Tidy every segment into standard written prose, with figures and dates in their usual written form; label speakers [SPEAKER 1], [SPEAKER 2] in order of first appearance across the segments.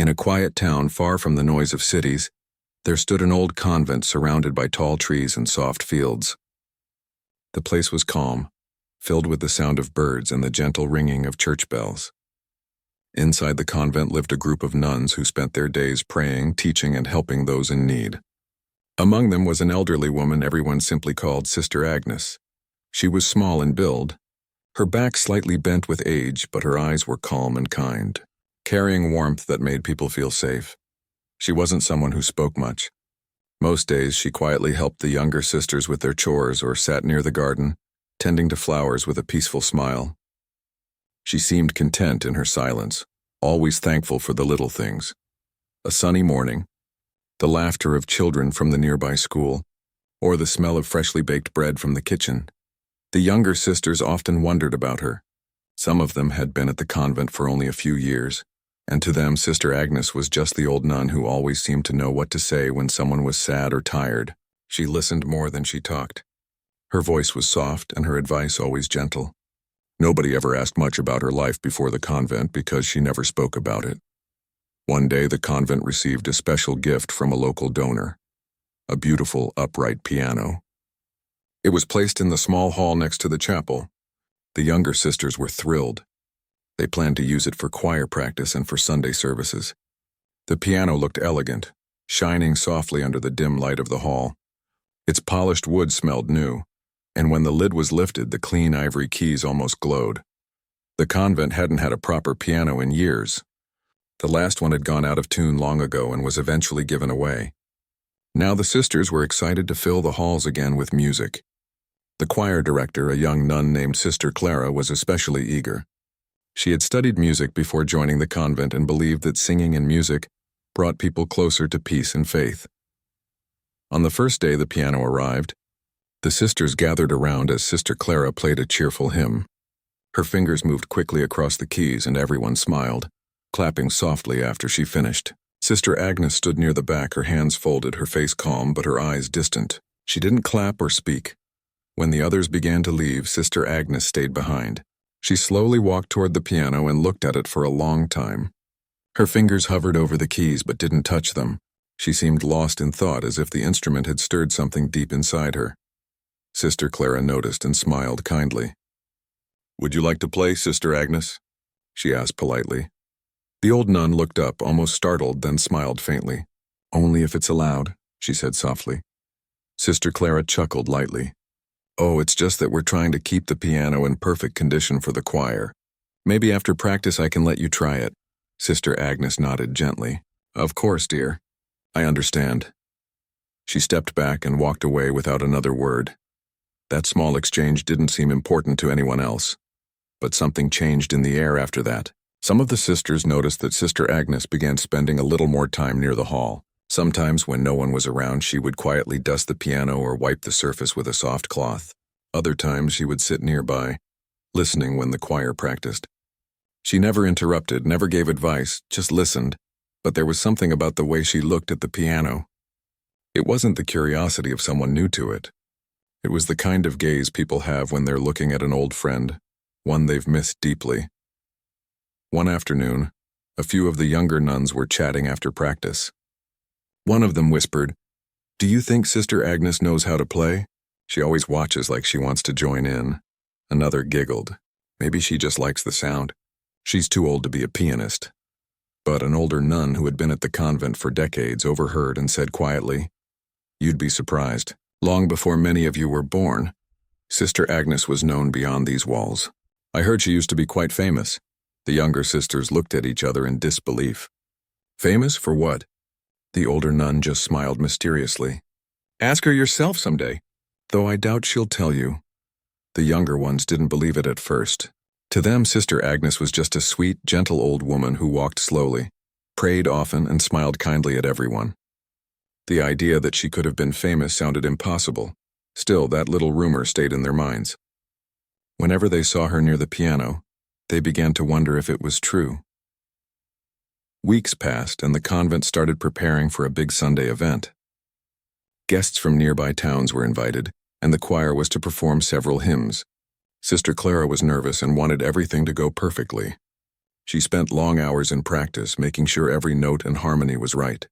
[SPEAKER 1] In a quiet town far from the noise of cities, there stood an old convent surrounded by tall trees and soft fields. The place was calm, filled with the sound of birds and the gentle ringing of church bells. Inside the convent lived a group of nuns who spent their days praying, teaching, and helping those in need. Among them was an elderly woman everyone simply called Sister Agnes. She was small in build, her back slightly bent with age, but her eyes were calm and kind, carrying warmth that made people feel safe. She wasn't someone who spoke much. Most days she quietly helped the younger sisters with their chores or sat near the garden, tending to flowers with a peaceful smile. She seemed content in her silence, always thankful for the little things. A sunny morning, the laughter of children from the nearby school, or the smell of freshly baked bread from the kitchen. The younger sisters often wondered about her. Some of them had been at the convent for only a few years, and to them Sister Agnes was just the old nun who always seemed to know what to say when someone was sad or tired. She listened more than she talked. Her voice was soft and her advice always gentle. Nobody ever asked much about her life before the convent because she never spoke about it. One day the convent received a special gift from a local donor, a beautiful upright piano. It was placed in the small hall next to the chapel. The younger sisters were thrilled. They planned to use it for choir practice and for Sunday services. The piano looked elegant, shining softly under the dim light of the hall. Its polished wood smelled new, and when the lid was lifted, the clean ivory keys almost glowed. The convent hadn't had a proper piano in years. The last one had gone out of tune long ago and was eventually given away. Now the sisters were excited to fill the halls again with music. The choir director, a young nun named Sister Clara, was especially eager. She had studied music before joining the convent and believed that singing and music brought people closer to peace and faith. On the first day the piano arrived, the sisters gathered around as Sister Clara played a cheerful hymn. Her fingers moved quickly across the keys and everyone smiled, clapping softly after she finished. Sister Agnes stood near the back, her hands folded, her face calm but her eyes distant. She didn't clap or speak. When the others began to leave, Sister Agnes stayed behind. She slowly walked toward the piano and looked at it for a long time. Her fingers hovered over the keys but didn't touch them. She seemed lost in thought, as if the instrument had stirred something deep inside her. Sister Clara noticed and smiled kindly. "Would you like to play, Sister Agnes?" she asked politely. The old nun looked up, almost startled, then smiled faintly. "Only if it's allowed," she said softly. Sister Clara chuckled lightly. "Oh, it's just that we're trying to keep the piano in perfect condition for the choir. Maybe after practice I can let you try it." Sister Agnes nodded gently. "Of course, dear. I understand." She stepped back and walked away without another word. That small exchange didn't seem important to anyone else. But something changed in the air after that. Some of the sisters noticed that Sister Agnes began spending a little more time near the hall. Sometimes when no one was around, she would quietly dust the piano or wipe the surface with a soft cloth. Other times she would sit nearby, listening when the choir practiced. She never interrupted, never gave advice, just listened, but there was something about the way she looked at the piano. It wasn't the curiosity of someone new to it. It was the kind of gaze people have when they're looking at an old friend, one they've missed deeply. One afternoon, a few of the younger nuns were chatting after practice. One of them whispered, "Do you think Sister Agnes knows how to play? She always watches like she wants to join in." Another giggled. "Maybe she just likes the sound. She's too old to be a pianist." But an older nun who had been at the convent for decades overheard and said quietly, "You'd be surprised. Long before many of you were born, Sister Agnes was known beyond these walls. I heard she used to be quite famous." The younger sisters looked at each other in disbelief. "Famous for what?" The older nun just smiled mysteriously. "Ask her yourself someday, though I doubt she'll tell you." The younger ones didn't believe it at first. To them, Sister Agnes was just a sweet, gentle old woman who walked slowly, prayed often, and smiled kindly at everyone. The idea that she could have been famous sounded impossible. Still, that little rumor stayed in their minds. Whenever they saw her near the piano, they began to wonder if it was true. Weeks passed, and the convent started preparing for a big Sunday event. Guests from nearby towns were invited, and the choir was to perform several hymns. Sister Clara was nervous and wanted everything to go perfectly. She spent long hours in practice, making sure every note and harmony was right.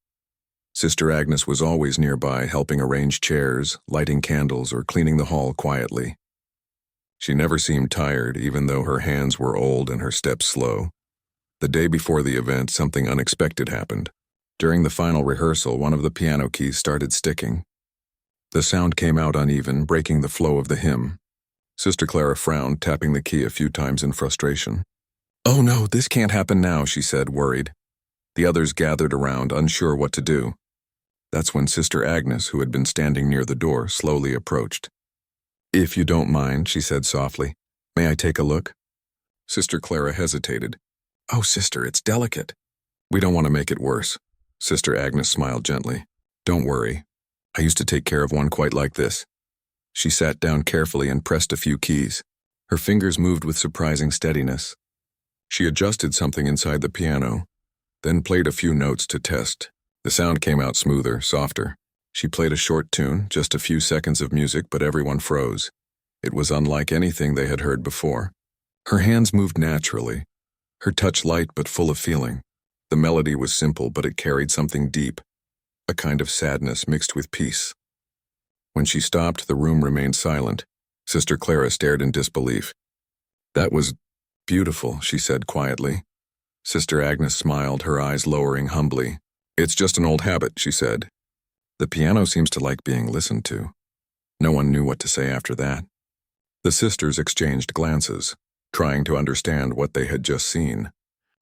[SPEAKER 1] Sister Agnes was always nearby, helping arrange chairs, lighting candles, or cleaning the hall quietly. She never seemed tired, even though her hands were old and her steps slow. The day before the event, something unexpected happened. During the final rehearsal, one of the piano keys started sticking. The sound came out uneven, breaking the flow of the hymn. Sister Clara frowned, tapping the key a few times in frustration. "Oh no, this can't happen now," she said, worried. The others gathered around, unsure what to do. That's when Sister Agnes, who had been standing near the door, slowly approached. "If you don't mind," she said softly, "may I take a look?" Sister Clara hesitated. "Oh, sister, it's delicate." "We don't want to make it worse." Sister Agnes smiled gently. "Don't worry. I used to take care of one quite like this." She sat down carefully and pressed a few keys. Her fingers moved with surprising steadiness. She adjusted something inside the piano, then played a few notes to test. The sound came out smoother, softer. She played a short tune, just a few seconds of music, but everyone froze. It was unlike anything they had heard before. Her hands moved naturally, her touch light but full of feeling. The melody was simple, but it carried something deep, a kind of sadness mixed with peace. When she stopped, the room remained silent. Sister Clara stared in disbelief. "That was beautiful," she said quietly. Sister Agnes smiled, her eyes lowering humbly. "It's just an old habit," she said. "The piano seems to like being listened to." No one knew what to say after that. The sisters exchanged glances, trying to understand what they had just seen.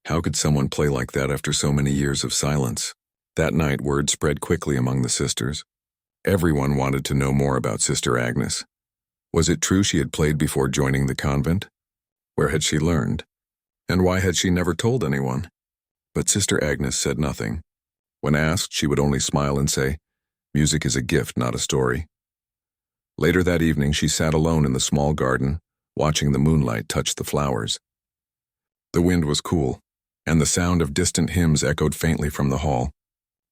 [SPEAKER 1] How could someone play like that after so many years of silence? That night, word spread quickly among the sisters. Everyone wanted to know more about Sister Agnes. Was it true she had played before joining the convent? Where had she learned? And why had she never told anyone? But Sister Agnes said nothing. When asked, she would only smile and say, "Music is a gift, not a story." Later that evening, she sat alone in the small garden, watching the moonlight touch the flowers. The wind was cool, and the sound of distant hymns echoed faintly from the hall.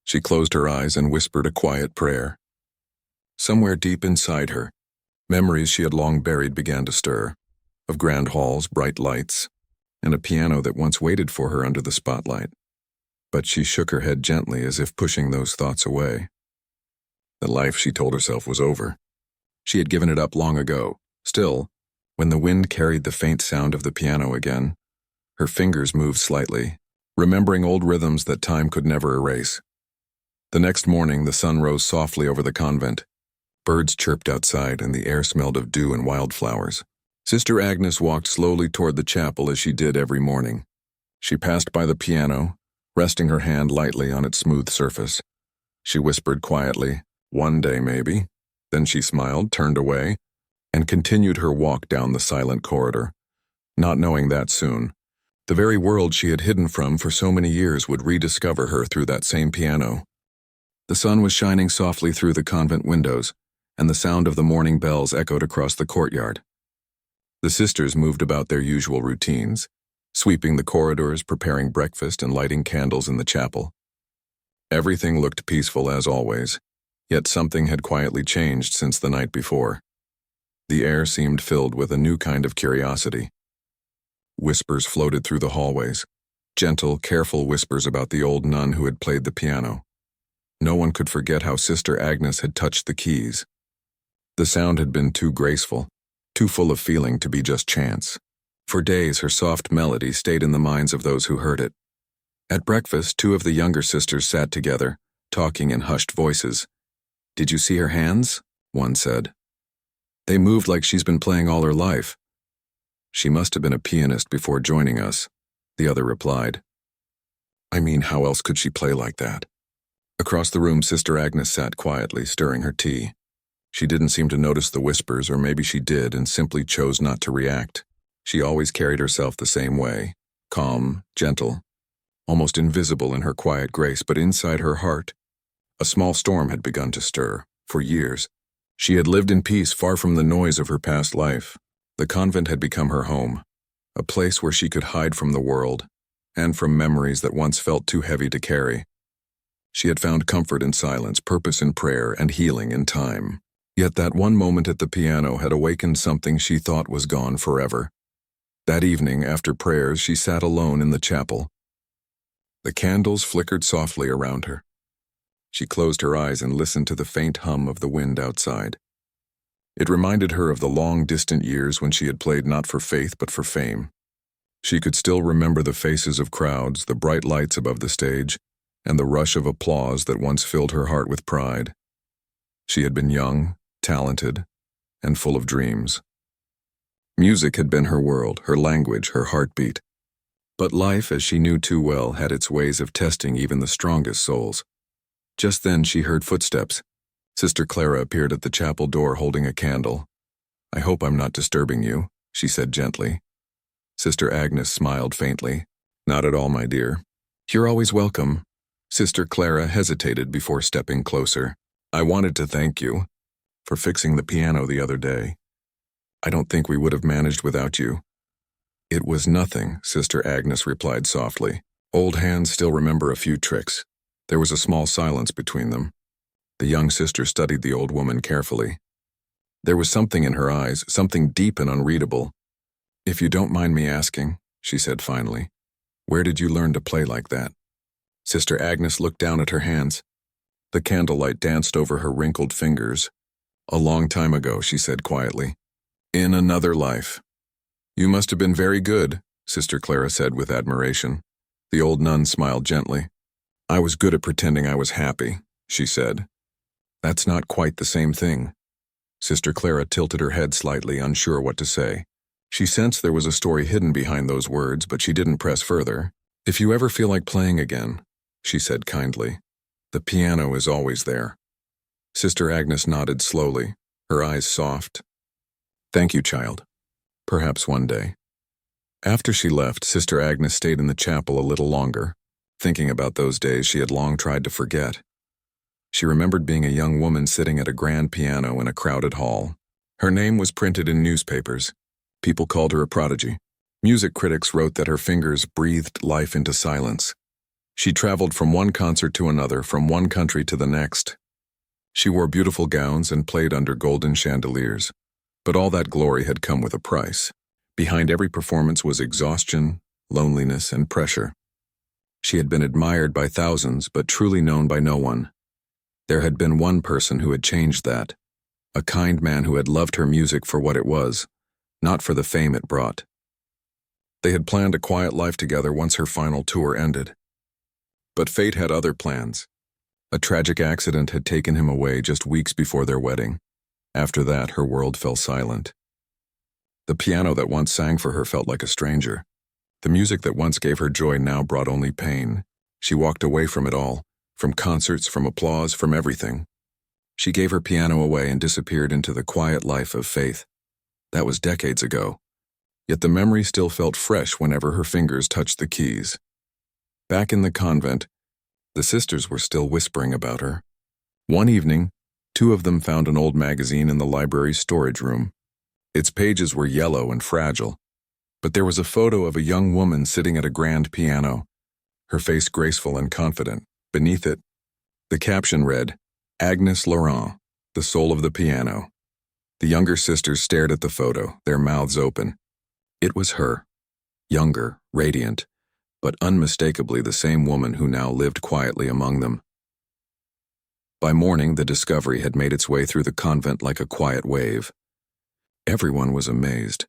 [SPEAKER 1] She closed her eyes and whispered a quiet prayer. Somewhere deep inside her, memories she had long buried began to stir, of grand halls, bright lights, and a piano that once waited for her under the spotlight. But she shook her head gently as if pushing those thoughts away. The life, she told herself, was over. She had given it up long ago. Still, when the wind carried the faint sound of the piano again, her fingers moved slightly, remembering old rhythms that time could never erase. The next morning, the sun rose softly over the convent. Birds chirped outside, and the air smelled of dew and wildflowers. Sister Agnes walked slowly toward the chapel as she did every morning. She passed by the piano, resting her hand lightly on its smooth surface. She whispered quietly, "One day, maybe." Then she smiled, turned away, and continued her walk down the silent corridor, not knowing that soon, the very world she had hidden from for so many years would rediscover her through that same piano. The sun was shining softly through the convent windows, and the sound of the morning bells echoed across the courtyard. The sisters moved about their usual routines, sweeping the corridors, preparing breakfast, and lighting candles in the chapel. Everything looked peaceful as always, yet something had quietly changed since the night before. The air seemed filled with a new kind of curiosity. Whispers floated through the hallways, gentle, careful whispers about the old nun who had played the piano. No one could forget how Sister Agnes had touched the keys. The sound had been too graceful, too full of feeling to be just chance. For days, her soft melody stayed in the minds of those who heard it. At breakfast, two of the younger sisters sat together, talking in hushed voices. "Did you see her hands?" one said. "They moved like she's been playing all her life." "She must have been a pianist before joining us," the other replied. "I mean, how else could she play like that?" Across the room, Sister Agnes sat quietly, stirring her tea. She didn't seem to notice the whispers, or maybe she did and simply chose not to react. She always carried herself the same way, calm, gentle, almost invisible in her quiet grace, but inside her heart, a small storm had begun to stir. For years, she had lived in peace far from the noise of her past life. The convent had become her home, a place where she could hide from the world and from memories that once felt too heavy to carry. She had found comfort in silence, purpose in prayer, and healing in time. Yet that one moment at the piano had awakened something she thought was gone forever. That evening, after prayers, she sat alone in the chapel. The candles flickered softly around her. She closed her eyes and listened to the faint hum of the wind outside. It reminded her of the long, distant years when she had played not for faith but for fame. She could still remember the faces of crowds, the bright lights above the stage, and the rush of applause that once filled her heart with pride. She had been young, talented, and full of dreams. Music had been her world, her language, her heartbeat. But life, as she knew too well, had its ways of testing even the strongest souls. Just then she heard footsteps. Sister Clara appeared at the chapel door holding a candle. "I hope I'm not disturbing you," she said gently. Sister Agnes smiled faintly. "Not at all, my dear. You're always welcome." Sister Clara hesitated before stepping closer. "I wanted to thank you for fixing the piano the other day. I don't think we would have managed without you." "It was nothing," Sister Agnes replied softly. Old hands still remember a few tricks. There was a small silence between them. The young sister studied the old woman carefully. There was something in her eyes, something deep and unreadable. "If you don't mind me asking," she said finally, "where did you learn to play like that?" Sister Agnes looked down at her hands. The candlelight danced over her wrinkled fingers. "A long time ago," she said quietly. "In another life." "You must have been very good," Sister Clara said with admiration. The old nun smiled gently. "I was good at pretending I was happy," she said. "That's not quite the same thing." Sister Clara tilted her head slightly, unsure what to say. She sensed there was a story hidden behind those words, but she didn't press further. "If you ever feel like playing again," she said kindly, "the piano is always there." Sister Agnes nodded slowly, her eyes soft. "Thank you, child. Perhaps one day." After she left, Sister Agnes stayed in the chapel a little longer, thinking about those days she had long tried to forget. She remembered being a young woman sitting at a grand piano in a crowded hall. Her name was printed in newspapers. People called her a prodigy. Music critics wrote that her fingers breathed life into silence. She traveled from one concert to another, from one country to the next. She wore beautiful gowns and played under golden chandeliers. But all that glory had come with a price. Behind every performance was exhaustion, loneliness, and pressure. She had been admired by thousands, but truly known by no one. There had been one person who had changed that, a kind man who had loved her music for what it was, not for the fame it brought. They had planned a quiet life together once her final tour ended. But fate had other plans. A tragic accident had taken him away just weeks before their wedding. After that, her world fell silent. The piano that once sang for her felt like a stranger. The music that once gave her joy now brought only pain. She walked away from it all, from concerts, from applause, from everything. She gave her piano away and disappeared into the quiet life of faith. That was decades ago. Yet the memory still felt fresh whenever her fingers touched the keys. Back in the convent, the sisters were still whispering about her. One evening, two of them found an old magazine in the library's storage room. Its pages were yellow and fragile, but there was a photo of a young woman sitting at a grand piano, her face graceful and confident. Beneath it, the caption read, "Agnes Laurent, the soul of the piano." The younger sisters stared at the photo, their mouths open. It was her, younger, radiant, but unmistakably the same woman who now lived quietly among them. By morning, the discovery had made its way through the convent like a quiet wave. Everyone was amazed.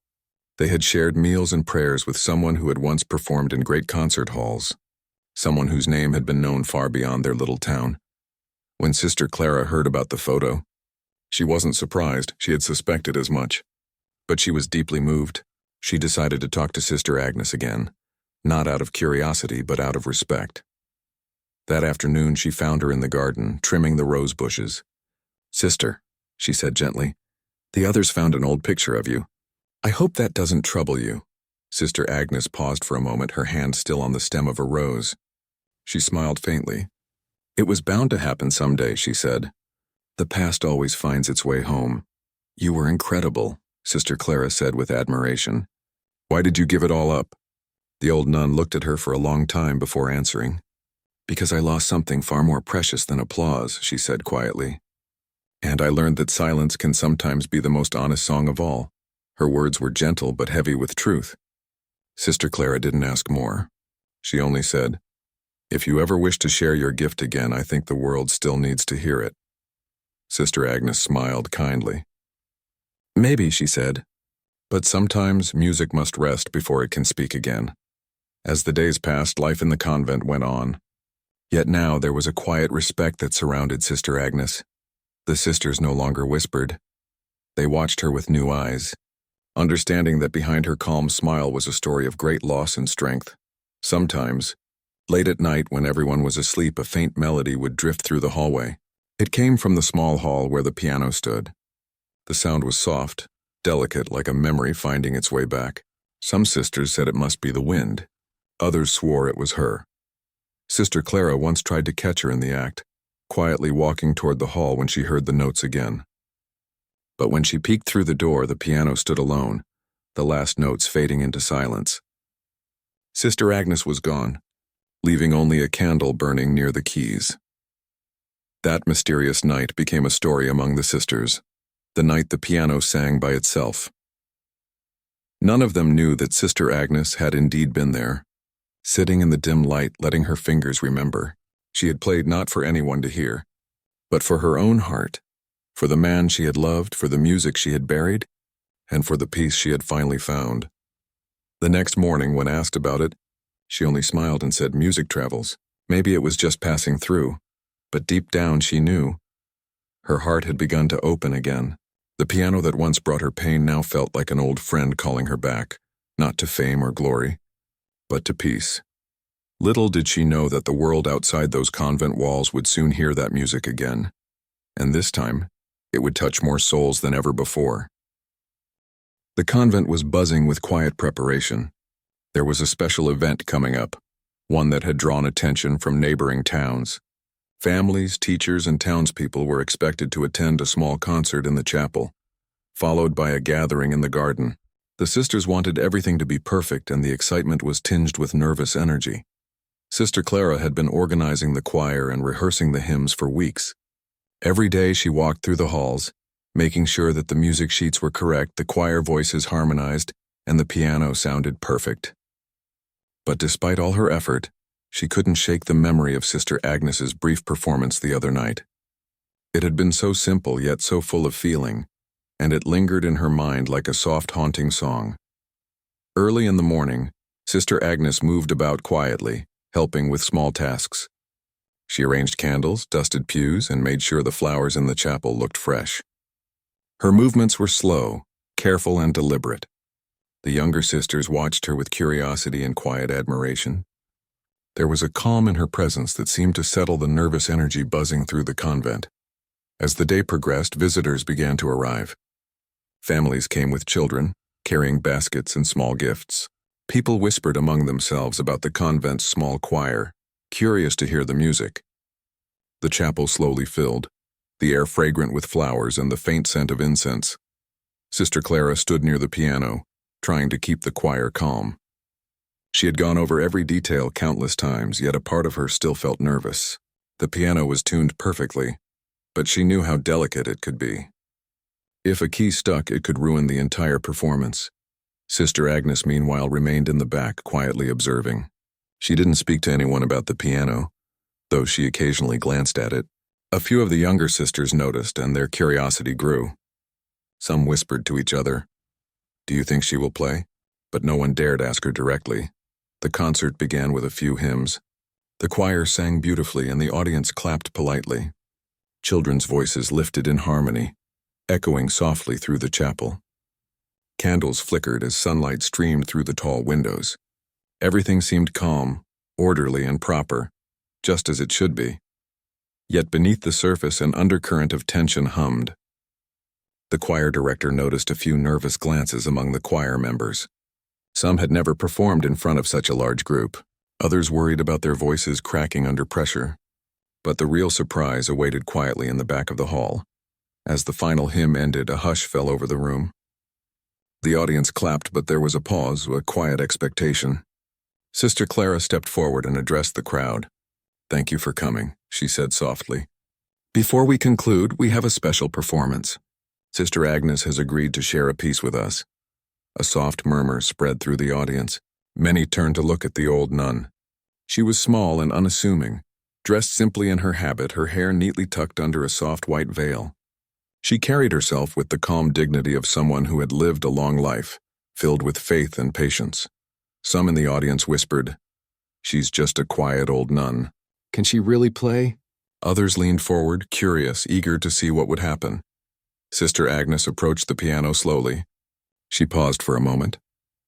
[SPEAKER 1] They had shared meals and prayers with someone who had once performed in great concert halls, someone whose name had been known far beyond their little town. When Sister Clara heard about the photo, she wasn't surprised. She had suspected as much. But she was deeply moved. She decided to talk to Sister Agnes again, not out of curiosity, but out of respect. That afternoon, she found her in the garden, trimming the rose bushes. "Sister," she said gently, "the others found an old picture of you. I hope that doesn't trouble you." Sister Agnes paused for a moment, her hand still on the stem of a rose. She smiled faintly. "It was bound to happen someday," she said. "The past always finds its way home." "You were incredible," Sister Clara said with admiration. "Why did you give it all up?" The old nun looked at her for a long time before answering. "Because I lost something far more precious than applause," she said quietly. "And I learned that silence can sometimes be the most honest song of all." Her words were gentle but heavy with truth. Sister Clara didn't ask more. She only said, "If you ever wish to share your gift again, I think the world still needs to hear it." Sister Agnes smiled kindly. "Maybe," she said, "but sometimes music must rest before it can speak again." As the days passed, life in the convent went on. Yet now there was a quiet respect that surrounded Sister Agnes. The sisters no longer whispered. They watched her with new eyes, understanding that behind her calm smile was a story of great loss and strength. Sometimes, late at night when everyone was asleep, a faint melody would drift through the hallway. It came from the small hall where the piano stood. The sound was soft, delicate, like a memory finding its way back. Some sisters said it must be the wind. Others swore it was her. Sister Clara once tried to catch her in the act, quietly walking toward the hall when she heard the notes again. But when she peeked through the door, the piano stood alone, the last notes fading into silence. Sister Agnes was gone, leaving only a candle burning near the keys. That mysterious night became a story among the sisters, the night the piano sang by itself. None of them knew that Sister Agnes had indeed been there, sitting in the dim light, letting her fingers remember. She had played not for anyone to hear, but for her own heart, for the man she had loved, for the music she had buried, and for the peace she had finally found. The next morning, when asked about it, she only smiled and said, "Music travels." Maybe it was just passing through, but deep down she knew. Her heart had begun to open again. The piano that once brought her pain now felt like an old friend calling her back, not to fame or glory, but to peace. Little did she know that the world outside those convent walls would soon hear that music again, and this time, it would touch more souls than ever before. The convent was buzzing with quiet preparation. There was a special event coming up, one that had drawn attention from neighboring towns. Families, teachers, and townspeople were expected to attend a small concert in the chapel, followed by a gathering in the garden. The sisters wanted everything to be perfect, and the excitement was tinged with nervous energy. Sister Clara had been organizing the choir and rehearsing the hymns for weeks. Every day she walked through the halls, making sure that the music sheets were correct, the choir voices harmonized, and the piano sounded perfect. But despite all her effort, she couldn't shake the memory of Sister Agnes's brief performance the other night. It had been so simple yet so full of feeling, and it lingered in her mind like a soft, haunting song. Early in the morning, Sister Agnes moved about quietly, helping with small tasks. She arranged candles, dusted pews, and made sure the flowers in the chapel looked fresh. Her movements were slow, careful, and deliberate. The younger sisters watched her with curiosity and quiet admiration. There was a calm in her presence that seemed to settle the nervous energy buzzing through the convent. As the day progressed, visitors began to arrive. Families came with children, carrying baskets and small gifts. People whispered among themselves about the convent's small choir, curious to hear the music. The chapel slowly filled, the air fragrant with flowers and the faint scent of incense. Sister Clara stood near the piano, trying to keep the choir calm. She had gone over every detail countless times, yet a part of her still felt nervous. The piano was tuned perfectly, but she knew how delicate it could be. If a key stuck, it could ruin the entire performance. Sister Agnes, meanwhile, remained in the back, quietly observing. She didn't speak to anyone about the piano, though she occasionally glanced at it. A few of the younger sisters noticed, and their curiosity grew. Some whispered to each other, "Do you think she will play?" But no one dared ask her directly. The concert began with a few hymns. The choir sang beautifully, and the audience clapped politely. Children's voices lifted in harmony, echoing softly through the chapel. Candles flickered as sunlight streamed through the tall windows. Everything seemed calm, orderly, and proper, just as it should be. Yet beneath the surface, an undercurrent of tension hummed. The choir director noticed a few nervous glances among the choir members. Some had never performed in front of such a large group. Others worried about their voices cracking under pressure. But the real surprise awaited quietly in the back of the hall. As the final hymn ended, a hush fell over the room. The audience clapped, but there was a pause, a quiet expectation. Sister Clara stepped forward and addressed the crowd. "Thank you for coming," she said softly. "Before we conclude, we have a special performance. Sister Agnes has agreed to share a piece with us." A soft murmur spread through the audience. Many turned to look at the old nun. She was small and unassuming, dressed simply in her habit, her hair neatly tucked under a soft white veil. She carried herself with the calm dignity of someone who had lived a long life, filled with faith and patience. Some in the audience whispered, "She's just a quiet old nun. Can she really play?" Others leaned forward, curious, eager to see what would happen. Sister Agnes approached the piano slowly. She paused for a moment,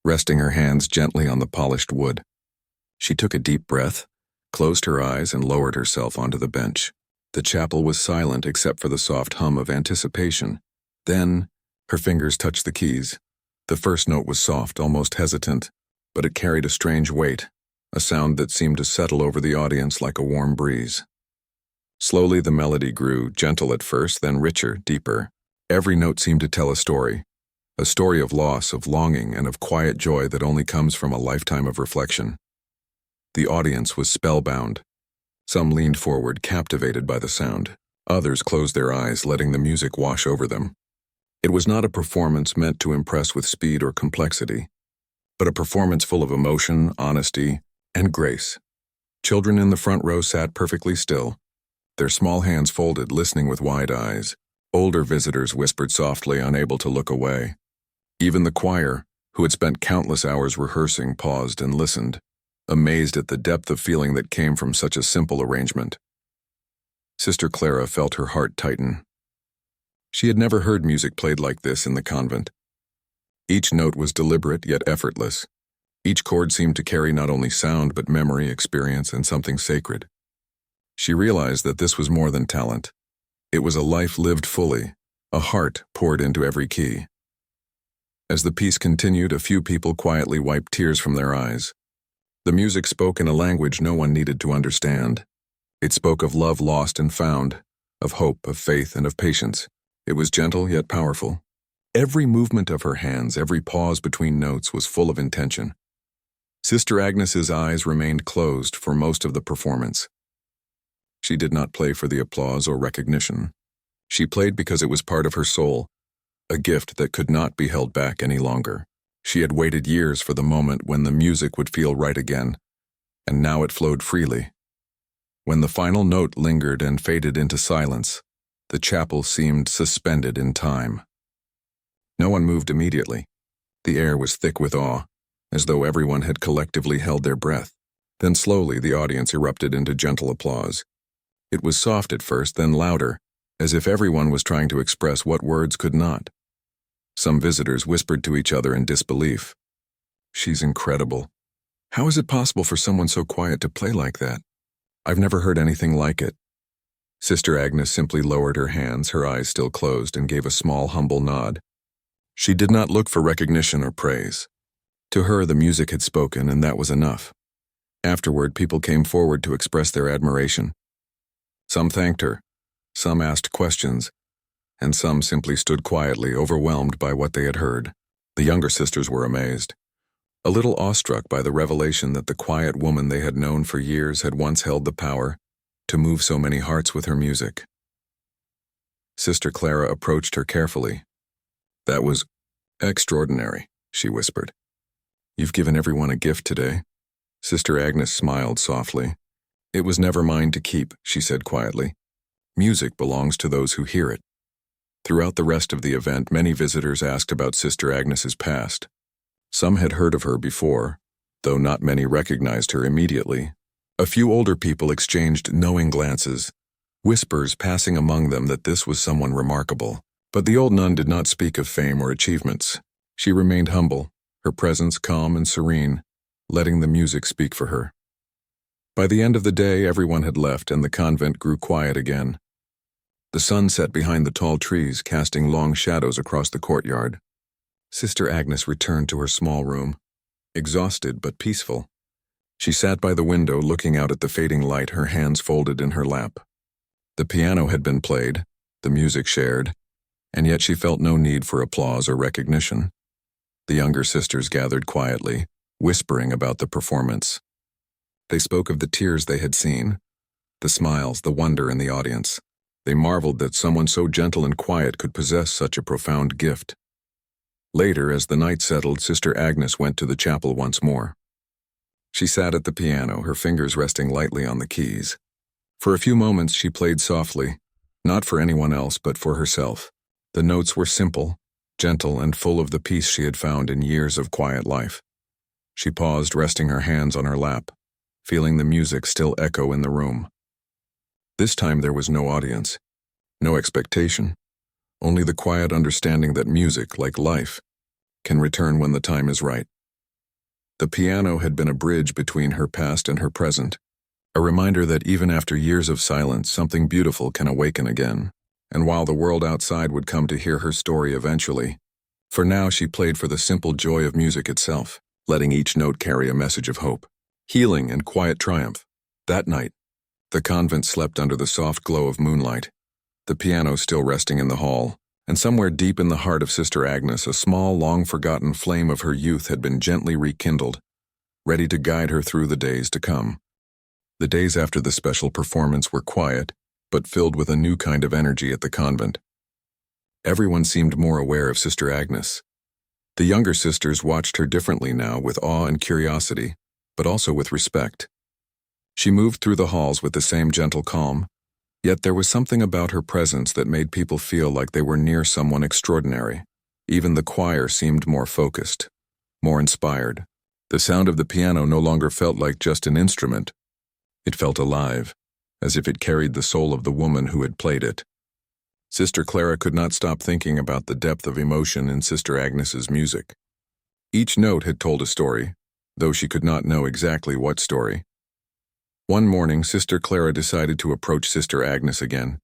[SPEAKER 1] resting her hands gently on the polished wood. She took a deep breath, closed her eyes, and lowered herself onto the bench. The chapel was silent except for the soft hum of anticipation. Then, her fingers touched the keys. The first note was soft, almost hesitant, but it carried a strange weight, a sound that seemed to settle over the audience like a warm breeze. Slowly the melody grew, gentle at first, then richer, deeper. Every note seemed to tell a story of loss, of longing, and of quiet joy that only comes from a lifetime of reflection. The audience was spellbound. Some leaned forward, captivated by the sound. Others closed their eyes, letting the music wash over them. It was not a performance meant to impress with speed or complexity, but a performance full of emotion, honesty, and grace. Children in the front row sat perfectly still, their small hands folded, listening with wide eyes. Older visitors whispered softly, unable to look away. Even the choir, who had spent countless hours rehearsing, paused and listened, amazed at the depth of feeling that came from such a simple arrangement. Sister Clara felt her heart tighten. She had never heard music played like this in the convent. Each note was deliberate yet effortless. Each chord seemed to carry not only sound but memory, experience, and something sacred. She realized that this was more than talent. It was a life lived fully, a heart poured into every key. As the piece continued, a few people quietly wiped tears from their eyes. The music spoke in a language no one needed to understand. It spoke of love lost and found, of hope, of faith, and of patience. It was gentle yet powerful. Every movement of her hands, every pause between notes was full of intention. Sister Agnes's eyes remained closed for most of the performance. She did not play for the applause or recognition. She played because it was part of her soul, a gift that could not be held back any longer. She had waited years for the moment when the music would feel right again, and now it flowed freely. When the final note lingered and faded into silence, the chapel seemed suspended in time. No one moved immediately. The air was thick with awe, as though everyone had collectively held their breath. Then slowly the audience erupted into gentle applause. It was soft at first, then louder, as if everyone was trying to express what words could not. Some visitors whispered to each other in disbelief. "She's incredible. How is it possible for someone so quiet to play like that? I've never heard anything like it." Sister Agnes simply lowered her hands, her eyes still closed, and gave a small, humble nod. She did not look for recognition or praise. To her, the music had spoken, and that was enough. Afterward, people came forward to express their admiration. Some thanked her, some asked questions, and some simply stood quietly, overwhelmed by what they had heard. The younger sisters were amazed, a little awestruck by the revelation that the quiet woman they had known for years had once held the power to move so many hearts with her music. Sister Clara approached her carefully. "That was extraordinary," she whispered. "You've given everyone a gift today." Sister Agnes smiled softly. "It was never mine to keep," she said quietly. "Music belongs to those who hear it." Throughout the rest of the event, many visitors asked about Sister Agnes's past. Some had heard of her before, though not many recognized her immediately. A few older people exchanged knowing glances, whispers passing among them that this was someone remarkable. But the old nun did not speak of fame or achievements. She remained humble, her presence calm and serene, letting the music speak for her. By the end of the day, everyone had left and the convent grew quiet again. The sun set behind the tall trees, casting long shadows across the courtyard. Sister Agnes returned to her small room, exhausted but peaceful. She sat by the window looking out at the fading light, her hands folded in her lap. The piano had been played, the music shared, and yet she felt no need for applause or recognition. The younger sisters gathered quietly, whispering about the performance. They spoke of the tears they had seen, the smiles, the wonder in the audience. They marveled that someone so gentle and quiet could possess such a profound gift. Later, as the night settled, Sister Agnes went to the chapel once more. She sat at the piano, her fingers resting lightly on the keys. For a few moments she played softly, not for anyone else but for herself. The notes were simple, gentle, and full of the peace she had found in years of quiet life. She paused, resting her hands on her lap, feeling the music still echo in the room. This time there was no audience, no expectation, only the quiet understanding that music, like life, can return when the time is right. The piano had been a bridge between her past and her present, a reminder that even after years of silence, something beautiful can awaken again. And while the world outside would come to hear her story eventually, for now she played for the simple joy of music itself, letting each note carry a message of hope, healing, and quiet triumph. That night, the convent slept under the soft glow of moonlight, the piano still resting in the hall, and somewhere deep in the heart of Sister Agnes, a small, long-forgotten flame of her youth had been gently rekindled, ready to guide her through the days to come. The days after the special performance were quiet, but filled with a new kind of energy at the convent. Everyone seemed more aware of Sister Agnes. The younger sisters watched her differently now, with awe and curiosity, but also with respect. She moved through the halls with the same gentle calm, yet there was something about her presence that made people feel like they were near someone extraordinary. Even the choir seemed more focused, more inspired. The sound of the piano no longer felt like just an instrument. It felt alive, as if it carried the soul of the woman who had played it. Sister Clara could not stop thinking about the depth of emotion in Sister Agnes's music. Each note had told a story, though she could not know exactly what story. One morning, Sister Clara decided to approach Sister Agnes again.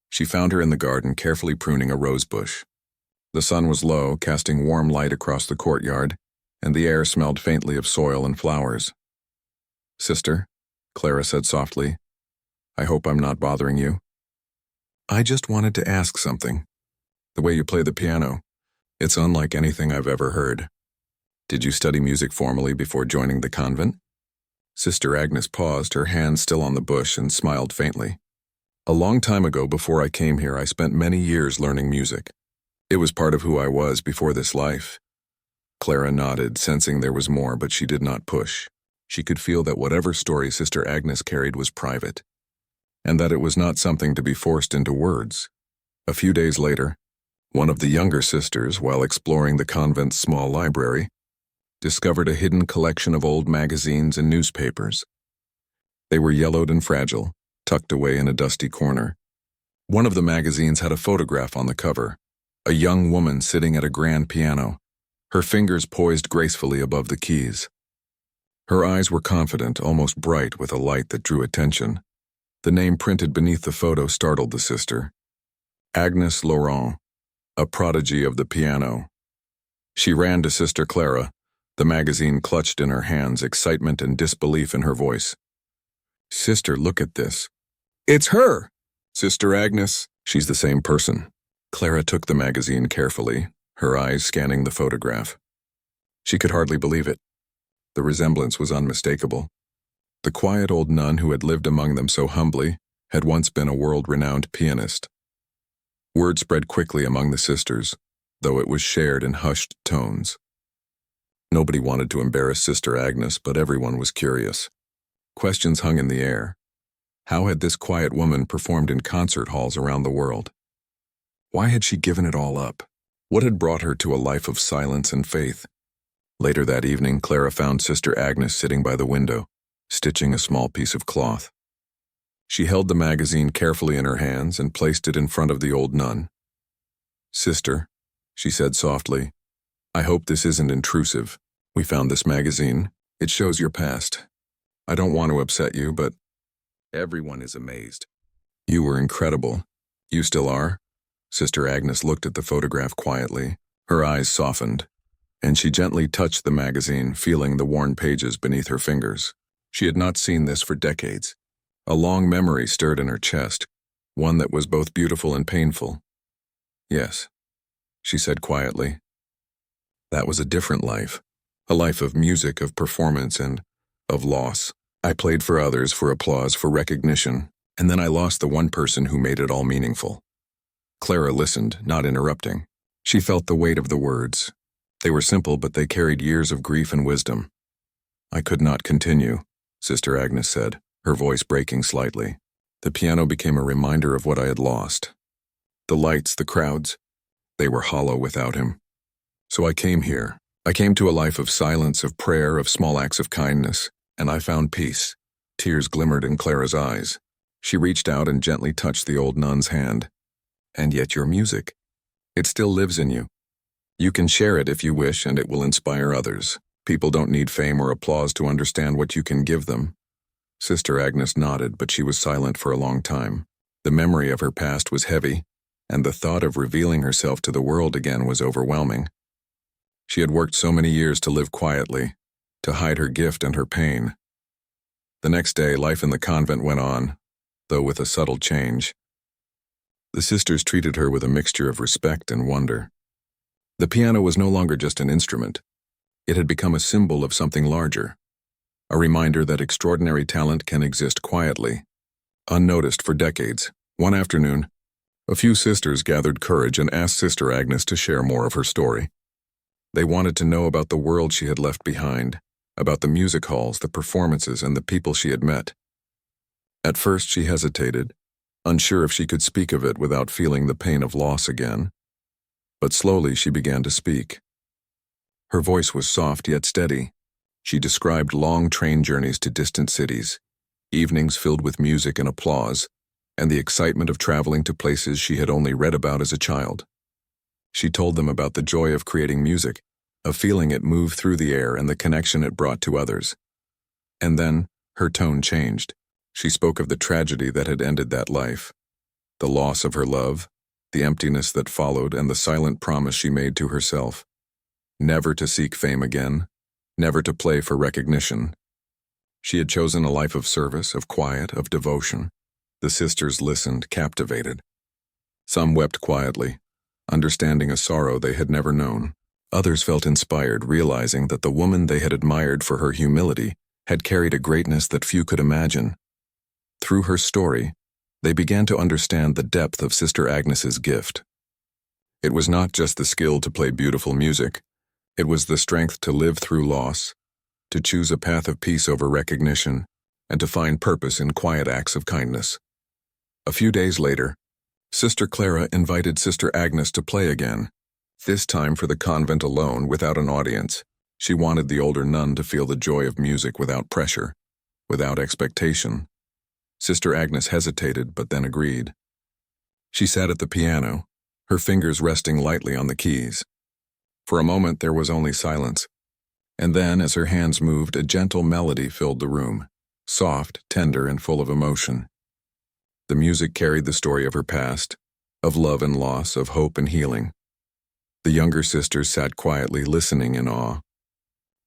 [SPEAKER 1] She found her in the garden, carefully pruning a rose bush. The sun was low, casting warm light across the courtyard, and the air smelled faintly of soil and flowers. "Sister," Clara said softly, "I hope I'm not bothering you. I just wanted to ask something. The way you play the piano, it's unlike anything I've ever heard. Did you study music formally before joining the convent?" Sister Agnes paused, her hand still on the bush, and smiled faintly. "A long time ago, before I came here, I spent many years learning music. It was part of who I was before this life." Clara nodded, sensing there was more, but she did not push. She could feel that whatever story Sister Agnes carried was private, and that it was not something to be forced into words. A few days later, one of the younger sisters, while exploring the convent's small library, discovered a hidden collection of old magazines and newspapers. They were yellowed and fragile, tucked away in a dusty corner. One of the magazines had a photograph on the cover, a young woman sitting at a grand piano, her fingers poised gracefully above the keys. Her eyes were confident, almost bright, with a light that drew attention. The name printed beneath the photo startled the sister. Agnes Laurent, a prodigy of the piano. She ran to Sister Clara, the magazine clutched in her hands, excitement and disbelief in her voice. "Sister, look at this." "It's her!" "Sister Agnes." "She's the same person." Clara took the magazine carefully, her eyes scanning the photograph. She could hardly believe it. The resemblance was unmistakable. The quiet old nun who had lived among them so humbly had once been a world-renowned pianist. Word spread quickly among the sisters, though it was shared in hushed tones. Nobody wanted to embarrass Sister Agnes, but everyone was curious. Questions hung in the air. How had this quiet woman performed in concert halls around the world? Why had she given it all up? What had brought her to a life of silence and faith? Later that evening, Clara found Sister Agnes sitting by the window, stitching a small piece of cloth. She held the magazine carefully in her hands and placed it in front of the old nun. "Sister," she said softly, "I hope this isn't intrusive. We found this magazine. It shows your past. I don't want to upset you, but..." Everyone is amazed. "You were incredible. You still are?" Sister Agnes looked at the photograph quietly. Her eyes softened, and she gently touched the magazine, feeling the worn pages beneath her fingers. She had not seen this for decades. A long memory stirred in her chest, one that was both beautiful and painful. "Yes," she said quietly. "That was a different life, a life of music, of performance, and of loss. I played for others, for applause, for recognition, and then I lost the one person who made it all meaningful." Clara listened, not interrupting. She felt the weight of the words. They were simple, but they carried years of grief and wisdom. I could not continue, Sister Agnes said, her voice breaking slightly. The piano became a reminder of what I had lost. The lights, the crowds, they were hollow without him. So I came here. I came to a life of silence, of prayer, of small acts of kindness, and I found peace. Tears glimmered in Clara's eyes. She reached out and gently touched the old nun's hand. And yet your music, it still lives in you. You can share it if you wish, and it will inspire others. People don't need fame or applause to understand what you can give them. Sister Agnes nodded, but she was silent for a long time. The memory of her past was heavy, and the thought of revealing herself to the world again was overwhelming. She had worked so many years to live quietly, to hide her gift and her pain. The next day, life in the convent went on, though with a subtle change. The sisters treated her with a mixture of respect and wonder. The piano was no longer just an instrument. It had become a symbol of something larger, a reminder that extraordinary talent can exist quietly, unnoticed for decades. One afternoon, a few sisters gathered courage and asked Sister Agnes to share more of her story. They wanted to know about the world she had left behind, about the music halls, the performances, and the people she had met. At first she hesitated, unsure if she could speak of it without feeling the pain of loss again. But slowly she began to speak. Her voice was soft yet steady. She described long train journeys to distant cities, evenings filled with music and applause, and the excitement of traveling to places she had only read about as a child. She told them about the joy of creating music, of feeling it move through the air and the connection it brought to others. And then, her tone changed. She spoke of the tragedy that had ended that life, the loss of her love, the emptiness that followed, and the silent promise she made to herself. Never to seek fame again, never to play for recognition. She had chosen a life of service, of quiet, of devotion. The sisters listened, captivated. Some wept quietly, understanding a sorrow they had never known. Others felt inspired, realizing that the woman they had admired for her humility had carried a greatness that few could imagine. Through her story, they began to understand the depth of Sister Agnes's gift. It was not just the skill to play beautiful music. It was the strength to live through loss, to choose a path of peace over recognition, and to find purpose in quiet acts of kindness. A few days later, Sister Clara invited Sister Agnes to play again, this time for the convent alone, without an audience. She wanted the older nun to feel the joy of music without pressure, without expectation. Sister Agnes hesitated, but then agreed. She sat at the piano, her fingers resting lightly on the keys. For a moment there was only silence, and then, as her hands moved, a gentle melody filled the room, soft, tender, and full of emotion. The music carried the story of her past, of love and loss, of hope and healing. The younger sisters sat quietly, listening in awe.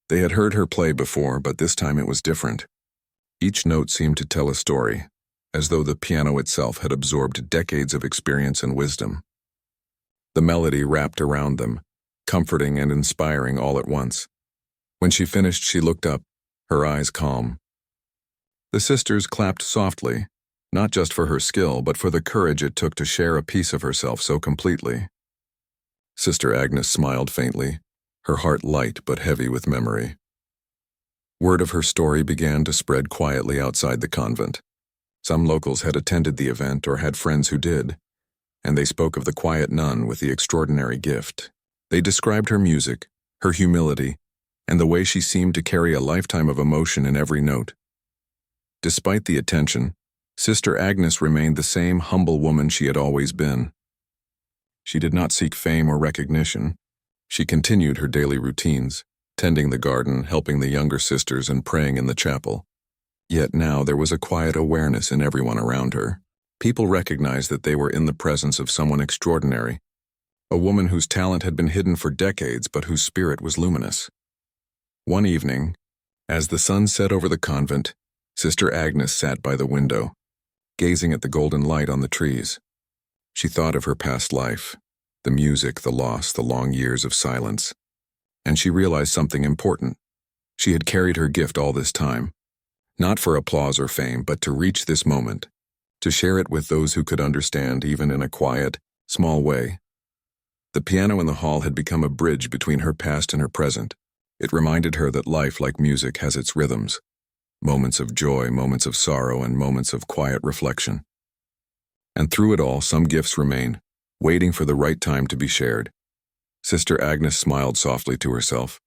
[SPEAKER 1] They had heard her play before, but this time it was different. Each note seemed to tell a story, as though the piano itself had absorbed decades of experience and wisdom. The melody wrapped around them, comforting and inspiring all at once. When she finished, she looked up, her eyes calm. The sisters clapped softly, not just for her skill, but for the courage it took to share a piece of herself so completely. Sister Agnes smiled faintly, her heart light but heavy with memory. Word of her story began to spread quietly outside the convent. Some locals had attended the event or had friends who did, and they spoke of the quiet nun with the extraordinary gift. They described her music, her humility, and the way she seemed to carry a lifetime of emotion in every note. Despite the attention, Sister Agnes remained the same humble woman she had always been. She did not seek fame or recognition. She continued her daily routines, tending the garden, helping the younger sisters, and praying in the chapel. Yet now there was a quiet awareness in everyone around her. People recognized that they were in the presence of someone extraordinary, a woman whose talent had been hidden for decades but whose spirit was luminous. One evening, as the sun set over the convent, Sister Agnes sat by the window, gazing at the golden light on the trees. She thought of her past life, the music, the loss, the long years of silence. And she realized something important. She had carried her gift all this time, not for applause or fame, but to reach this moment, to share it with those who could understand, even in a quiet, small way. The piano in the hall had become a bridge between her past and her present. It reminded her that life, like music, has its rhythms. Moments of joy, moments of sorrow, and moments of quiet reflection. And through it all, some gifts remain, waiting for the right time to be shared. Sister Agnes smiled softly to herself.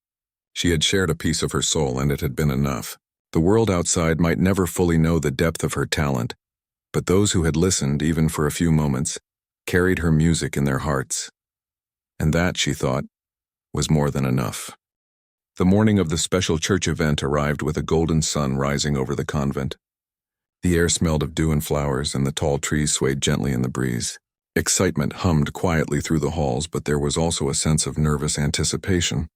[SPEAKER 1] She had shared a piece of her soul, and it had been enough. The world outside might never fully know the depth of her talent, but those who had listened, even for a few moments, carried her music in their hearts. And that, she thought, was more than enough. The morning of the special church event arrived with a golden sun rising over the convent. The air smelled of dew and flowers, and the tall trees swayed gently in the breeze. Excitement hummed quietly through the halls, but there was also a sense of nervous anticipation.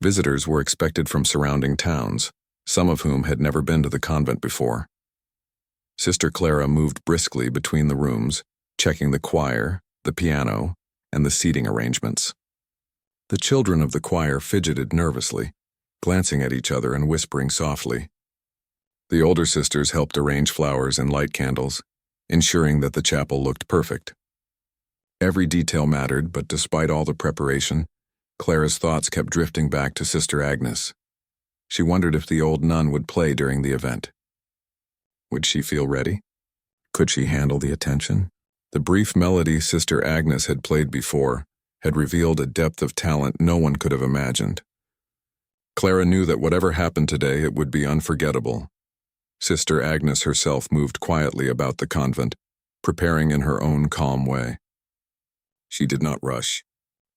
[SPEAKER 1] Visitors were expected from surrounding towns, some of whom had never been to the convent before. Sister Clara moved briskly between the rooms, checking the choir, the piano, and the seating arrangements. The children of the choir fidgeted nervously, glancing at each other and whispering softly. The older sisters helped arrange flowers and light candles, ensuring that the chapel looked perfect. Every detail mattered, but despite all the preparation, Clara's thoughts kept drifting back to Sister Agnes. She wondered if the old nun would play during the event. Would she feel ready? Could she handle the attention? The brief melody Sister Agnes had played before had revealed a depth of talent no one could have imagined. Clara knew that whatever happened today, it would be unforgettable. Sister Agnes herself moved quietly about the convent, preparing in her own calm way. She did not rush.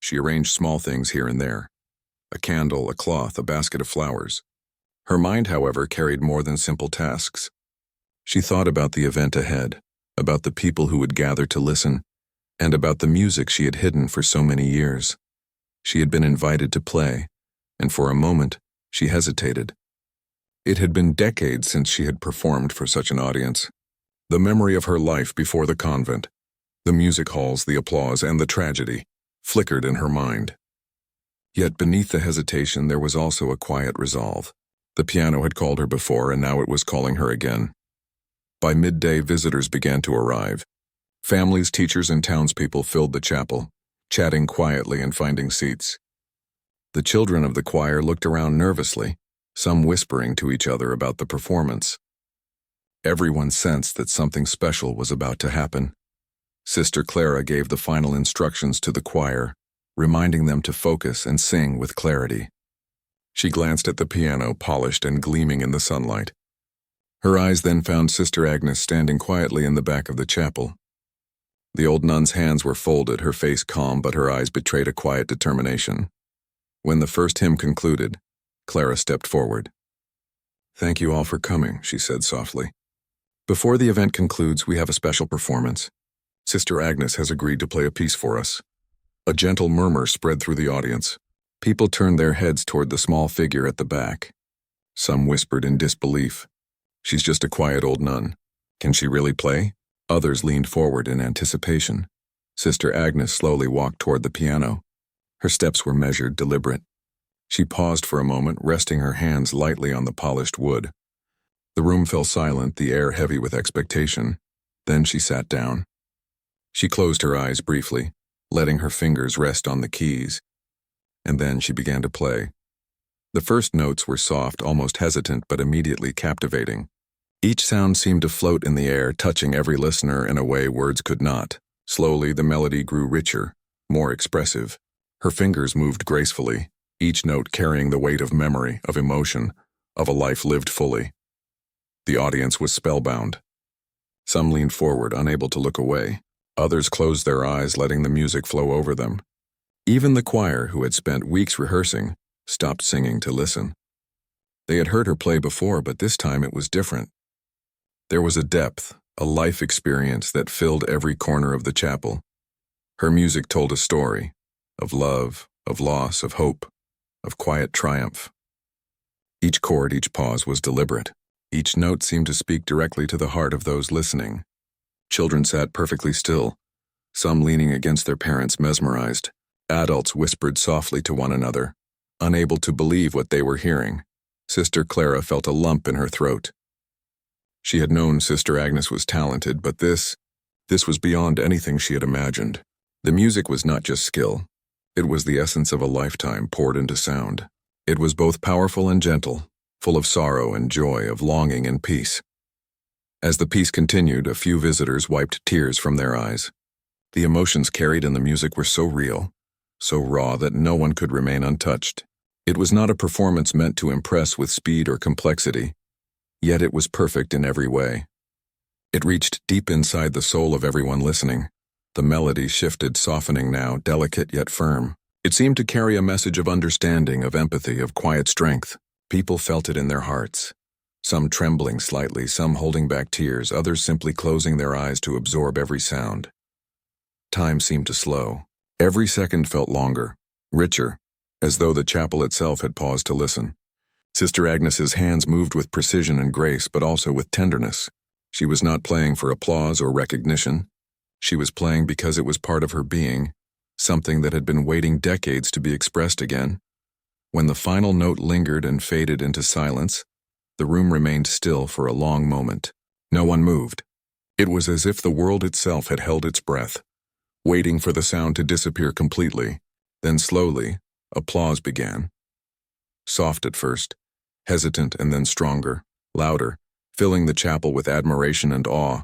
[SPEAKER 1] She arranged small things here and there. A candle, a cloth, a basket of flowers. Her mind, however, carried more than simple tasks. She thought about the event ahead, about the people who would gather to listen, and about the music she had hidden for so many years. She had been invited to play, and for a moment, she hesitated. It had been decades since she had performed for such an audience. The memory of her life before the convent, the music halls, the applause, and the tragedy, flickered in her mind. Yet beneath the hesitation there was also a quiet resolve. The piano had called her before, and now it was calling her again. By midday, visitors began to arrive. Families, teachers, and townspeople filled the chapel, chatting quietly and finding seats. The children of the choir looked around nervously, some whispering to each other about the performance. Everyone sensed that something special was about to happen. Sister Clara gave the final instructions to the choir, reminding them to focus and sing with clarity. She glanced at the piano, polished and gleaming in the sunlight. Her eyes then found Sister Agnes standing quietly in the back of the chapel. The old nun's hands were folded, her face calm, but her eyes betrayed a quiet determination. When the first hymn concluded, Clara stepped forward. "Thank you all for coming," she said softly. "Before the event concludes, we have a special performance. Sister Agnes has agreed to play a piece for us." A gentle murmur spread through the audience. People turned their heads toward the small figure at the back. Some whispered in disbelief. "She's just a quiet old nun. Can she really play?" Others leaned forward in anticipation. Sister Agnes slowly walked toward the piano. Her steps were measured, deliberate. She paused for a moment, resting her hands lightly on the polished wood. The room fell silent, the air heavy with expectation. Then she sat down. She closed her eyes briefly, letting her fingers rest on the keys. And then she began to play. The first notes were soft, almost hesitant, but immediately captivating. Each sound seemed to float in the air, touching every listener in a way words could not. Slowly, the melody grew richer, more expressive. Her fingers moved gracefully, each note carrying the weight of memory, of emotion, of a life lived fully. The audience was spellbound. Some leaned forward, unable to look away. Others closed their eyes, letting the music flow over them. Even the choir, who had spent weeks rehearsing, stopped singing to listen. They had heard her play before, but this time it was different. There was a depth, a life experience that filled every corner of the chapel. Her music told a story, of love, of loss, of hope, of quiet triumph. Each chord, each pause was deliberate. Each note seemed to speak directly to the heart of those listening. Children sat perfectly still, some leaning against their parents, mesmerized. Adults whispered softly to one another, unable to believe what they were hearing. Sister Clara felt a lump in her throat. She had known Sister Agnes was talented, but this was beyond anything she had imagined. The music was not just skill. It was the essence of a lifetime poured into sound. It was both powerful and gentle, full of sorrow and joy, of longing and peace. As the piece continued, a few visitors wiped tears from their eyes. The emotions carried in the music were so real, so raw that no one could remain untouched. It was not a performance meant to impress with speed or complexity, yet it was perfect in every way. It reached deep inside the soul of everyone listening. The melody shifted, softening now, delicate yet firm. It seemed to carry a message of understanding, of empathy, of quiet strength. People felt it in their hearts. Some trembling slightly, some holding back tears, others simply closing their eyes to absorb every sound. Time seemed to slow. Every second felt longer, richer, as though the chapel itself had paused to listen. Sister Agnes's hands moved with precision and grace, but also with tenderness. She was not playing for applause or recognition. She was playing because it was part of her being, something that had been waiting decades to be expressed again. When the final note lingered and faded into silence, the room remained still for a long moment. No one moved. It was as if the world itself had held its breath, waiting for the sound to disappear completely. Then slowly, applause began. Soft at first, hesitant and then stronger, louder, filling the chapel with admiration and awe.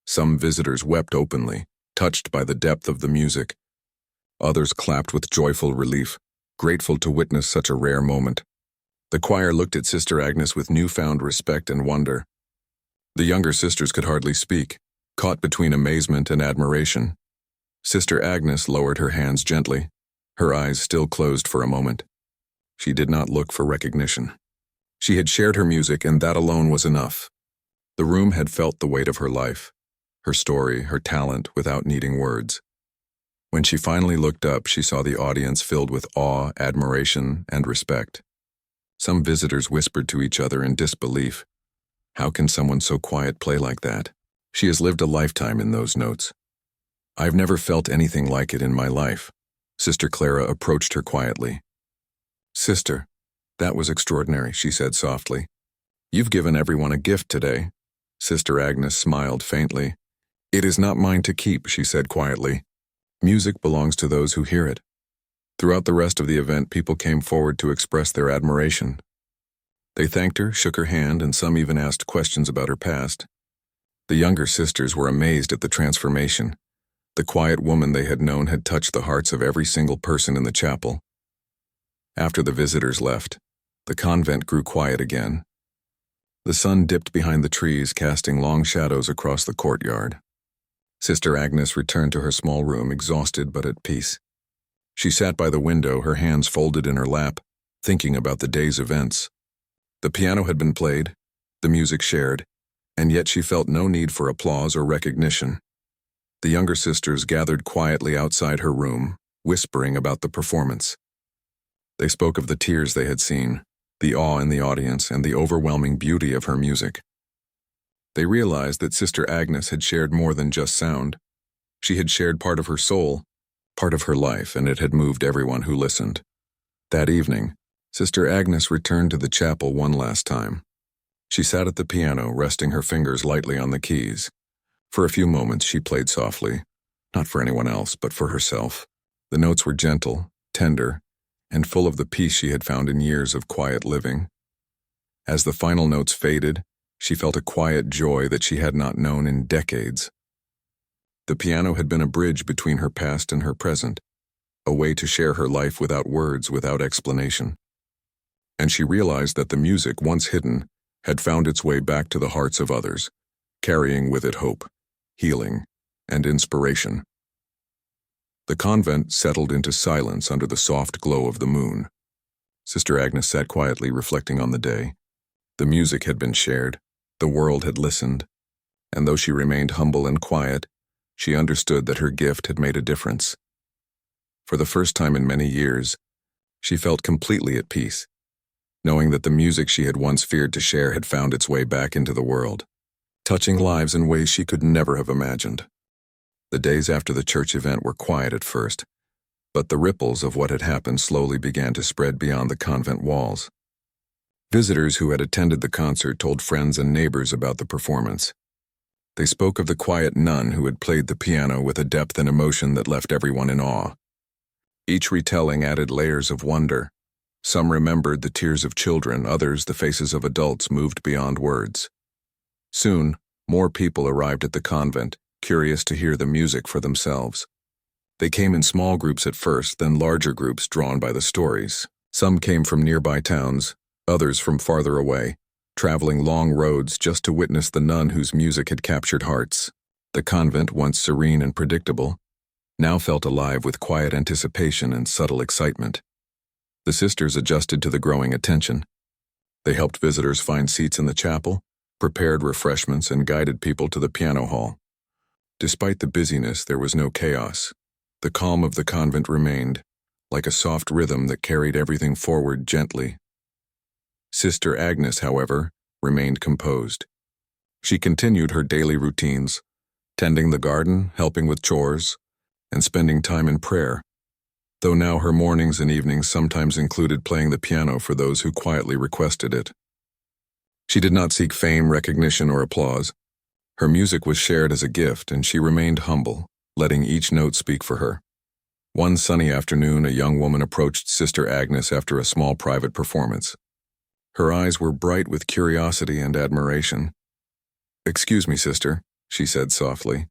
[SPEAKER 1] Some visitors wept openly, touched by the depth of the music. Others clapped with joyful relief, grateful to witness such a rare moment. The choir looked at Sister Agnes with newfound respect and wonder. The younger sisters could hardly speak, caught between amazement and admiration. Sister Agnes lowered her hands gently, her eyes still closed for a moment. She did not look for recognition. She had shared her music, and that alone was enough. The room had felt the weight of her life, her story, her talent, without needing words. When she finally looked up, she saw the audience filled with awe, admiration, and respect. Some visitors whispered to each other in disbelief. How can someone so quiet play like that? She has lived a lifetime in those notes. I've never felt anything like it in my life. Sister Clara approached her quietly. Sister, that was extraordinary, she said softly. You've given everyone a gift today. Sister Agnes smiled faintly. It is not mine to keep, she said quietly. Music belongs to those who hear it. Throughout the rest of the event, people came forward to express their admiration. They thanked her, shook her hand, and some even asked questions about her past. The younger sisters were amazed at the transformation. The quiet woman they had known had touched the hearts of every single person in the chapel. After the visitors left, the convent grew quiet again. The sun dipped behind the trees, casting long shadows across the courtyard. Sister Agnes returned to her small room, exhausted but at peace. She sat by the window, her hands folded in her lap, thinking about the day's events. The piano had been played, the music shared, and yet she felt no need for applause or recognition. The younger sisters gathered quietly outside her room, whispering about the performance. They spoke of the tears they had seen, the awe in the audience, and the overwhelming beauty of her music. They realized that Sister Agnes had shared more than just sound. She had shared part of her soul, part of her life, and it had moved everyone who listened. That evening, Sister Agnes returned to the chapel one last time. She sat at the piano, resting her fingers lightly on the keys. For a few moments she played softly, not for anyone else, but for herself. The notes were gentle, tender, and full of the peace she had found in years of quiet living. As the final notes faded, she felt a quiet joy that she had not known in decades. The piano had been a bridge between her past and her present, a way to share her life without words, without explanation. And she realized that the music, once hidden, had found its way back to the hearts of others, carrying with it hope, healing, and inspiration. The convent settled into silence under the soft glow of the moon. Sister Agnes sat quietly reflecting on the day. The music had been shared, the world had listened, and though she remained humble and quiet, she understood that her gift had made a difference. For the first time in many years, she felt completely at peace, knowing that the music she had once feared to share had found its way back into the world, touching lives in ways she could never have imagined. The days after the church event were quiet at first, but the ripples of what had happened slowly began to spread beyond the convent walls. Visitors who had attended the concert told friends and neighbors about the performance. They spoke of the quiet nun who had played the piano with a depth and emotion that left everyone in awe. Each retelling added layers of wonder, Some remembered the tears of children, others the faces of adults moved beyond words. Soon, more people arrived at the convent, curious to hear the music for themselves. They came in small groups at first, then larger groups drawn by the stories. Some came from nearby towns, others from farther away, traveling long roads just to witness the nun whose music had captured hearts. The convent, once serene and predictable, now felt alive with quiet anticipation and subtle excitement. The sisters adjusted to the growing attention. They helped visitors find seats in the chapel, prepared refreshments, and guided people to the piano hall. Despite the busyness, there was no chaos. The calm of the convent remained, like a soft rhythm that carried everything forward gently. Sister Agnes, however, remained composed. She continued her daily routines, tending the garden, helping with chores, and spending time in prayer, though now her mornings and evenings sometimes included playing the piano for those who quietly requested it. She did not seek fame, recognition, or applause. Her music was shared as a gift, and she remained humble, letting each note speak for her. One sunny afternoon, a young woman approached Sister Agnes after a small private performance. Her eyes were bright with curiosity and admiration. "Excuse me, sister," she said softly.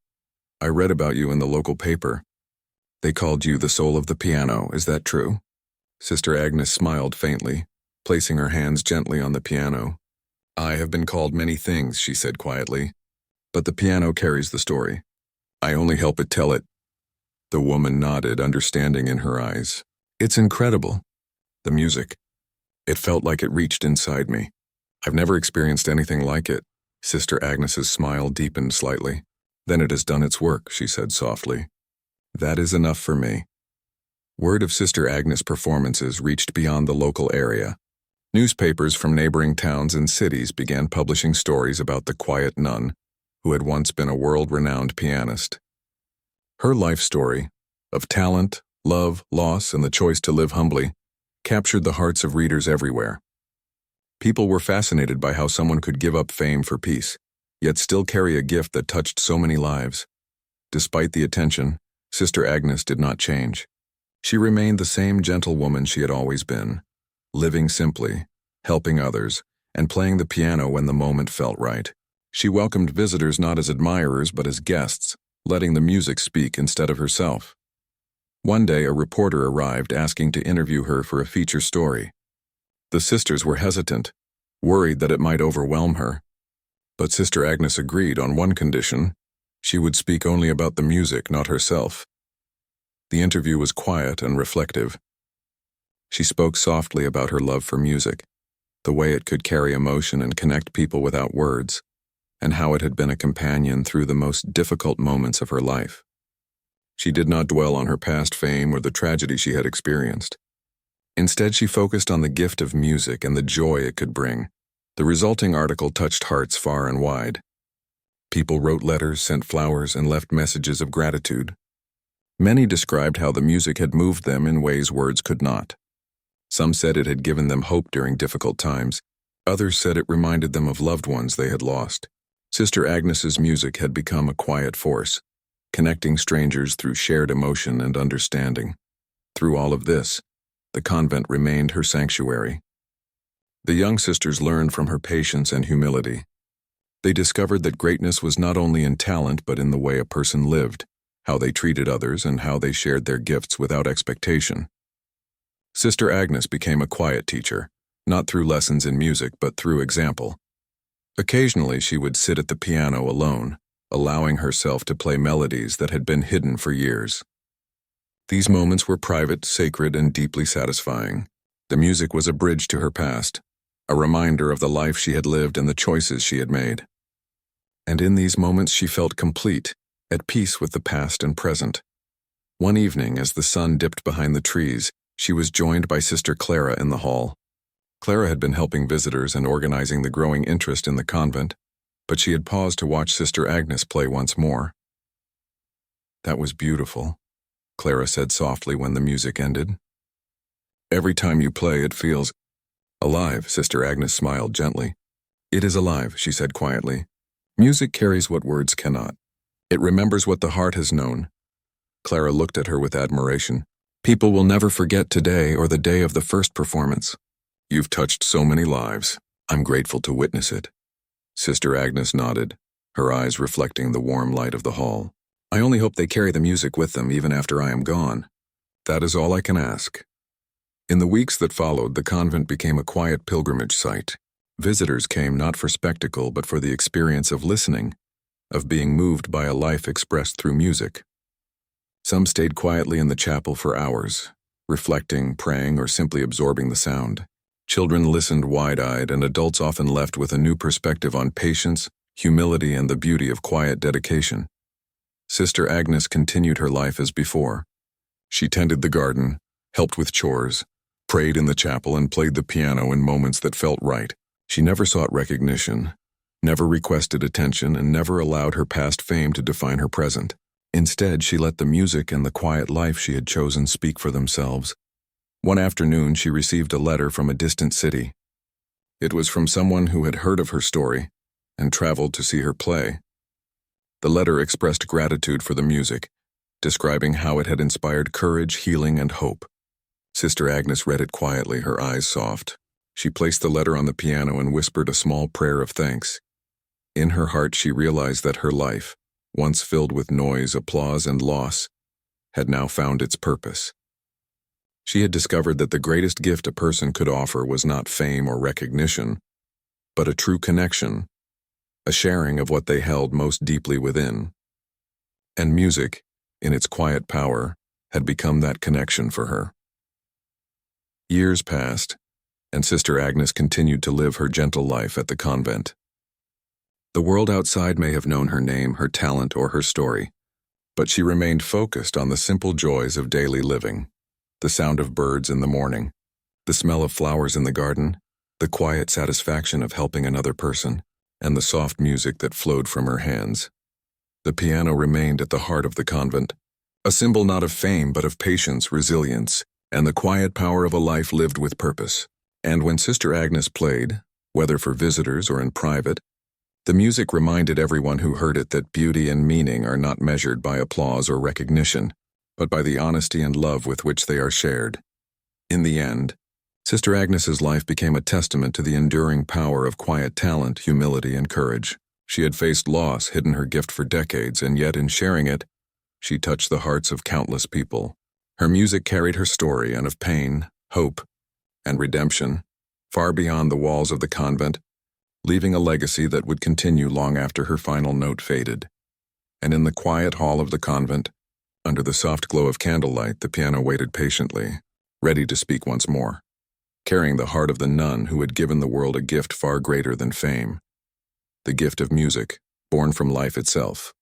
[SPEAKER 1] "I read about you in the local paper. They called you the soul of the piano, is that true?" Sister Agnes smiled faintly, placing her hands gently on the piano. "I have been called many things," she said quietly, "but the piano carries the story. I only help it tell it." The woman nodded, understanding in her eyes. "It's incredible. The music. It felt like it reached inside me. I've never experienced anything like it." Sister Agnes's smile deepened slightly. "Then it has done its work," she said softly. "That is enough for me." Word of Sister Agnes' performances reached beyond the local area. Newspapers from neighboring towns and cities began publishing stories about the quiet nun, who had once been a world-renowned pianist. Her life story, of talent, love, loss, and the choice to live humbly, captured the hearts of readers everywhere. People were fascinated by how someone could give up fame for peace, yet still carry a gift that touched so many lives. Despite the attention, Sister Agnes did not change. She remained the same gentle woman she had always been, living simply, helping others, and playing the piano when the moment felt right. She welcomed visitors not as admirers but as guests, letting the music speak instead of herself. One day, a reporter arrived asking to interview her for a feature story. The sisters were hesitant, worried that it might overwhelm her. But Sister Agnes agreed on one condition: she would speak only about the music, not herself. The interview was quiet and reflective. She spoke softly about her love for music, the way it could carry emotion and connect people without words, and how it had been a companion through the most difficult moments of her life. She did not dwell on her past fame or the tragedy she had experienced. Instead, she focused on the gift of music and the joy it could bring. The resulting article touched hearts far and wide. People wrote letters, sent flowers, and left messages of gratitude. Many described how the music had moved them in ways words could not. Some said it had given them hope during difficult times. Others said it reminded them of loved ones they had lost. Sister Agnes's music had become a quiet force, connecting strangers through shared emotion and understanding. Through all of this, the convent remained her sanctuary. The young sisters learned from her patience and humility. They discovered that greatness was not only in talent but in the way a person lived, how they treated others, and how they shared their gifts without expectation. Sister Agnes became a quiet teacher, not through lessons in music but through example. Occasionally she would sit at the piano alone, allowing herself to play melodies that had been hidden for years. These moments were private, sacred, and deeply satisfying. The music was a bridge to her past, a reminder of the life she had lived and the choices she had made. And in these moments she felt complete, at peace with the past and present. One evening, as the sun dipped behind the trees, she was joined by Sister Clara in the hall. Clara had been helping visitors and organizing the growing interest in the convent, but she had paused to watch Sister Agnes play once more. "That was beautiful," Clara said softly when the music ended. "Every time you play, it feels alive." Sister Agnes smiled gently. "It is alive," she said quietly. "Music carries what words cannot. It remembers what the heart has known." Clara looked at her with admiration. People will never forget today or the day of the first performance. You've touched so many lives. I'm grateful to witness it. Sister Agnes nodded, her eyes reflecting the warm light of the hall. I only hope they carry the music with them even after I am gone. That is all I can ask. In the weeks that followed, the convent became a quiet pilgrimage site. Visitors came not for spectacle but for the experience of listening, of being moved by a life expressed through music. Some stayed quietly in the chapel for hours, reflecting, praying, or simply absorbing the sound. Children listened wide-eyed, and adults often left with a new perspective on patience, humility, and the beauty of quiet dedication. Sister Agnes continued her life as before. She tended the garden, helped with chores, prayed in the chapel, and played the piano in moments that felt right. She never sought recognition, never requested attention, and never allowed her past fame to define her present. Instead, she let the music and the quiet life she had chosen speak for themselves. One afternoon, she received a letter from a distant city. It was from someone who had heard of her story and traveled to see her play. The letter expressed gratitude for the music, describing how it had inspired courage, healing, and hope. Sister Agnes read it quietly, her eyes soft. She placed the letter on the piano and whispered a small prayer of thanks. In her heart, she realized that her life, once filled with noise, applause, and loss, had now found its purpose. She had discovered that the greatest gift a person could offer was not fame or recognition, but a true connection, a sharing of what they held most deeply within. And music, in its quiet power, had become that connection for her. Years passed, and Sister Agnes continued to live her gentle life at the convent. The world outside may have known her name, her talent, or her story, but she remained focused on the simple joys of daily living. The sound of birds in the morning, the smell of flowers in the garden, the quiet satisfaction of helping another person, and the soft music that flowed from her hands. The piano remained at the heart of the convent, a symbol not of fame but of patience, resilience, and the quiet power of a life lived with purpose. And when Sister Agnes played, whether for visitors or in private, the music reminded everyone who heard it that beauty and meaning are not measured by applause or recognition, but by the honesty and love with which they are shared. In the end, Sister Agnes's life became a testament to the enduring power of quiet talent, humility, and courage. She had faced loss, hidden her gift for decades, and yet in sharing it, she touched the hearts of countless people. Her music carried her story, and of pain, hope, and redemption, far beyond the walls of the convent, leaving a legacy that would continue long after her final note faded. And in the quiet hall of the convent, under the soft glow of candlelight, the piano waited patiently, ready to speak once more, carrying the heart of the nun who had given the world a gift far greater than fame, the gift of music, born from life itself.